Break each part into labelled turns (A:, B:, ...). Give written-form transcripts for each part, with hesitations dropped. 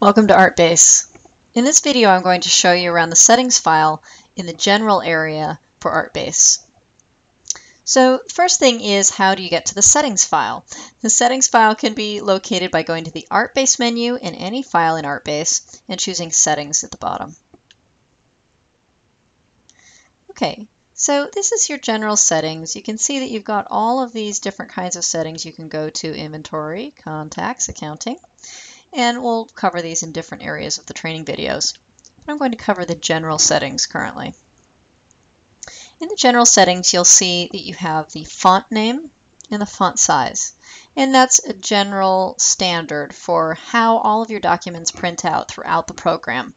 A: Welcome to ArtBase. In this video I'm going to show you around the settings file in the general area for ArtBase. So first thing is, how do you get to the settings file? The settings file can be located by going to the ArtBase menu in any file in ArtBase and choosing settings at the bottom. Okay, so this is your general settings. You can see that you've got all of these different kinds of settings. You can go to inventory, contacts, accounting, and we'll cover these in different areas of the training videos. But I'm going to cover the general settings currently. In the general settings, you'll see that you have the font name and the font size. And that's a general standard for how all of your documents print out throughout the program.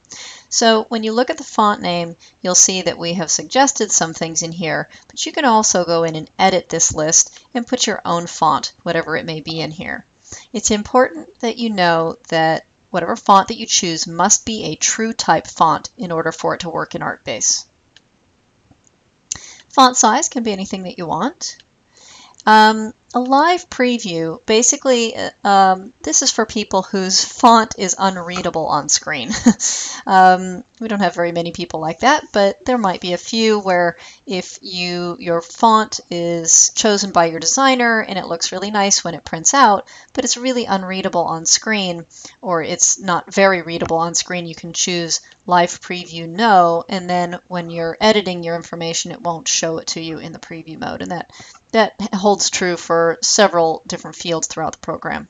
A: So when you look at the font name, you'll see that we have suggested some things in here, but you can also go in and edit this list and put your own font, whatever it may be in here. It's important that you know that whatever font that you choose must be a true type font in order for it to work in ArtBase. Font size can be anything that you want. A live preview, basically this is for people whose font is unreadable on screen. We don't have very many people like that, but there might be a few where if your font is chosen by your designer and it looks really nice when it prints out, but it's really unreadable on screen, or it's not very readable on screen, you can choose live preview no, and then when you're editing your information it won't show it to you in the preview mode, and that holds true for several different fields throughout the program.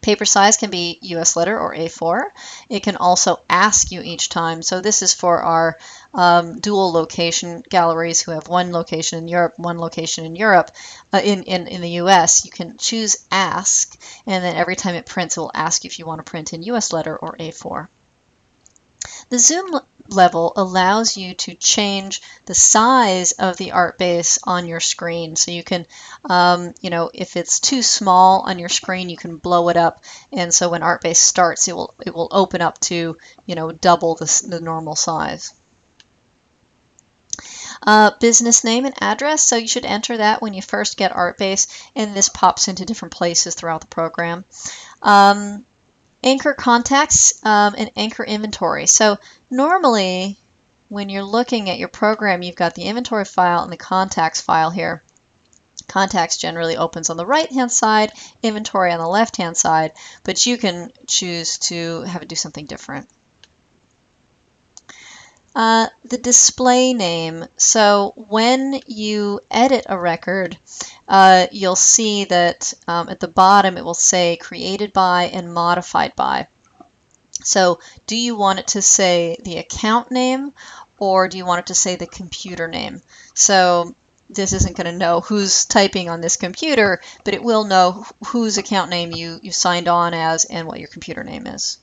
A: Paper size can be US letter or A4. It can also ask you each time. So this is for our dual location galleries who have one location in Europe, one location in Europe, in the US. You can choose ask, and then every time it prints, it will ask you if you want to print in US letter or A4. The zoom level allows you to change the size of the ArtBase on your screen. So you can, if it's too small on your screen, you can blow it up. And so when ArtBase starts, it will open up to, double the normal size. Business name and address. So you should enter that when you first get ArtBase, and this pops into different places throughout the program. Anchor contacts and anchor inventory. So normally when you're looking at your program, you've got the inventory file and the contacts file here. Contacts generally opens on the right hand side, inventory on the left hand side, but you can choose to have it do something different. The display name. So when you edit a record, you'll see that at the bottom it will say created by and modified by. So do you want it to say the account name, or do you want it to say the computer name? So this isn't going to know who's typing on this computer, but it will know whose account name you signed on as and what your computer name is.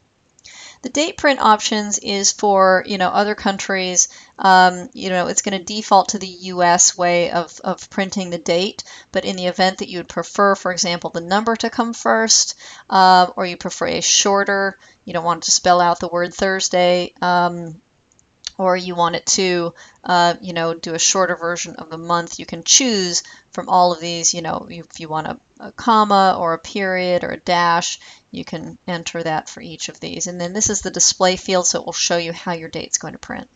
A: The date print options is for other countries. It's going to default to the US way of printing the date, but in the event that you would prefer, for example, the number to come first, or you prefer a shorter, you don't want it to spell out the word Thursday, or you want it to do a shorter version of the month, you can choose from all of these. If you want a comma or a period or a dash, you can enter that for each of these. And then this is the display field, so it will show you how your date's going to print.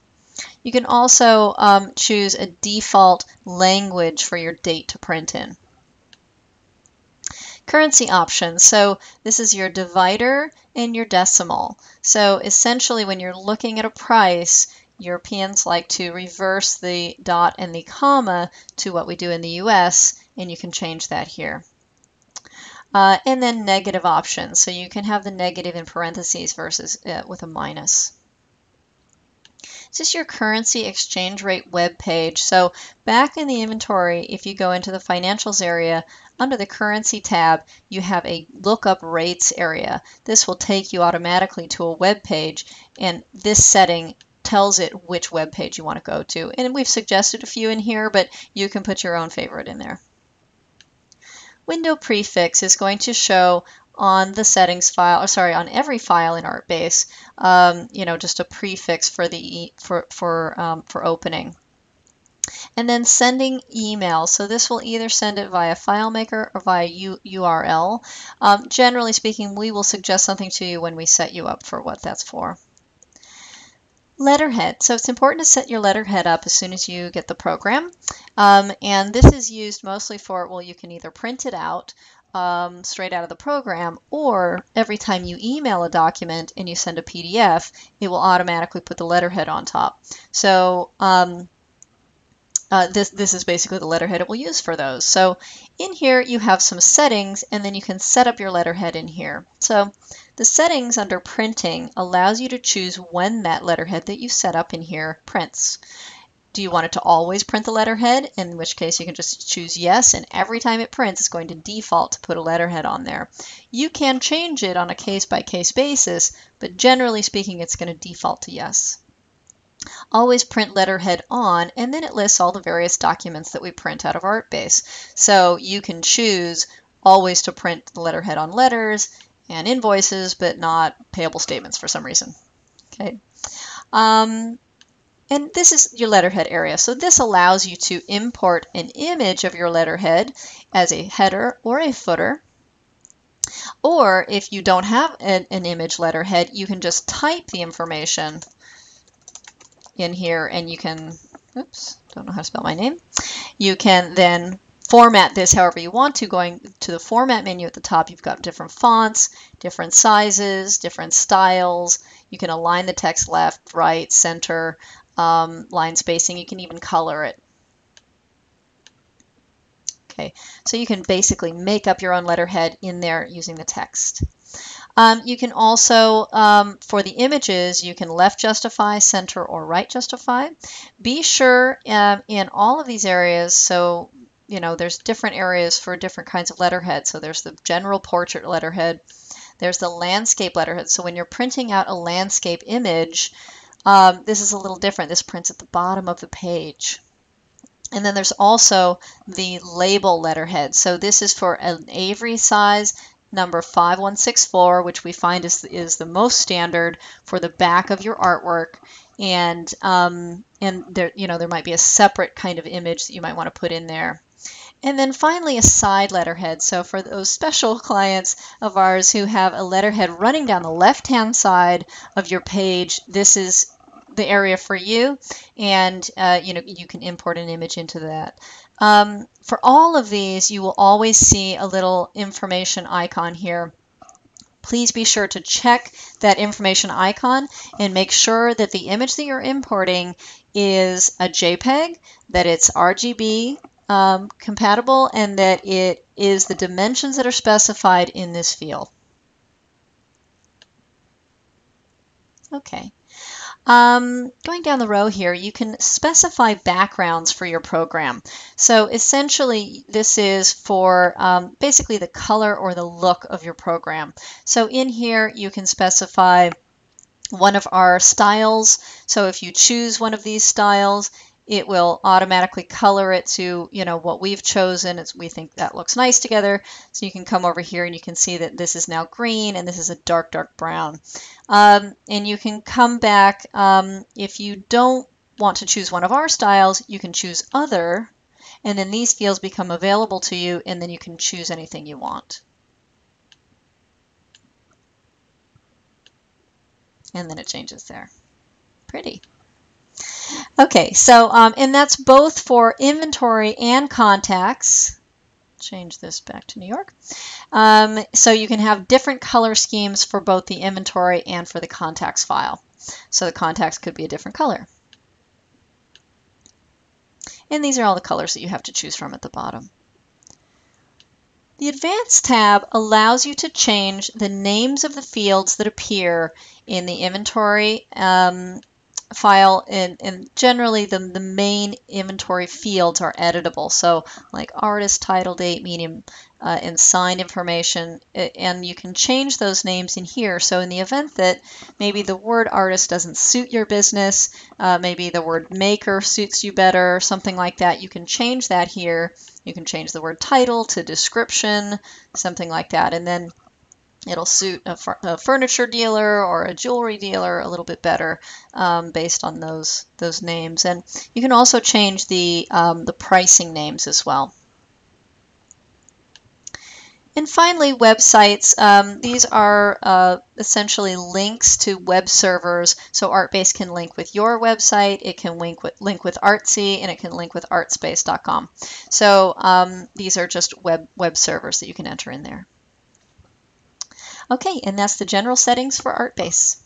A: You can also choose a default language for your date to print in. Currency options. So this is your divider and your decimal. So essentially when you're looking at a price, Europeans like to reverse the dot and the comma to what we do in the US, and you can change that here. And then negative options. So you can have the negative in parentheses versus with a minus. This is your currency exchange rate web page. So back in the inventory, if you go into the financials area, under the currency tab, you have a lookup rates area. This will take you automatically to a web page, and this setting tells it which web page you want to go to. And we've suggested a few in here, but you can put your own favorite in there. Window prefix is going to show on the settings file, or sorry, on every file in ArtBase, just a prefix for the for opening. And then sending email. So this will either send it via FileMaker or via URL. Generally speaking, we will suggest something to you when we set you up for what that's for. Letterhead. So it's important to set your letterhead up as soon as you get the program. And this is used mostly for, well, you can either print it out straight out of the program, or every time you email a document and you send a PDF, it will automatically put the letterhead on top. So this is basically the letterhead it will use for those. So in here you have some settings, and then you can set up your letterhead in here. So the settings under printing allows you to choose when that letterhead that you set up in here prints. Do you want it to always print the letterhead? In which case you can just choose yes, and every time it prints it's going to default to put a letterhead on there. You can change it on a case-by-case basis, but generally speaking it's going to default to yes. Always print letterhead on, and then it lists all the various documents that we print out of ArtBase. So you can choose always to print the letterhead on letters and invoices, but not payable statements for some reason. Okay. And this is your letterhead area. So this allows you to import an image of your letterhead as a header or a footer. Or if you don't have an image letterhead, you can just type the information in here, and you can, oops, don't know how to spell my name. You can then format this however you want to. Going to the format menu at the top, you've got different fonts, different sizes, different styles. You can align the text left, right, center, line spacing. You can even color it. Okay, so you can basically make up your own letterhead in there using the text. You can also, for the images, you can left justify, center, or right justify. Be sure in all of these areas, so you know there's different areas for different kinds of letterhead. So there's the general portrait letterhead, there's the landscape letterhead. So when you're printing out a landscape image, this is a little different. This prints at the bottom of the page. And then there's also the label letterhead. So this is for an Avery size, number 5164, which we find is the most standard for the back of your artwork. And there, you know, there might be a separate kind of image that you might want to put in there. And then finally a side letterhead. So for those special clients of ours who have a letterhead running down the left-hand side of your page, this is the area for you, and you know, you can import an image into that. For all of these, you will always see a little information icon here. Please be sure to check that information icon and make sure that the image that you're importing is a JPEG, that it's RGB compatible, and that it is the dimensions that are specified in this field. Okay. Going down the row here, you can specify backgrounds for your program. So essentially, this is for basically the color or the look of your program. So in here, you can specify one of our styles. So if you choose one of these styles, it will automatically color it to, you know, what we've chosen. We think that looks nice together. So you can come over here and you can see that this is now green and this is a dark, dark brown. And you can come back, if you don't want to choose one of our styles, you can choose other, and then these fields become available to you, and then you can choose anything you want. And then it changes there. Pretty. Okay, so, and that's both for inventory and contacts. Change this back to New York. So you can have different color schemes for both the inventory and for the contacts file. So the contacts could be a different color. And these are all the colors that you have to choose from at the bottom. The Advanced tab allows you to change the names of the fields that appear in the inventory file, and generally the main inventory fields are editable. So like artist, title, date, medium, and signed information, and you can change those names in here. So in the event that maybe the word artist doesn't suit your business, maybe the word maker suits you better, something like that, you can change that here. You can change the word title to description, something like that. And then It'll suit a furniture dealer or a jewelry dealer a little bit better based on those names. And you can also change the pricing names as well. And finally, websites. These are essentially links to web servers. So ArtBase can link with your website, it can link with Artsy, and it can link with artspace.com. So these are just web servers that you can enter in there. Okay, and that's the general settings for ArtBase.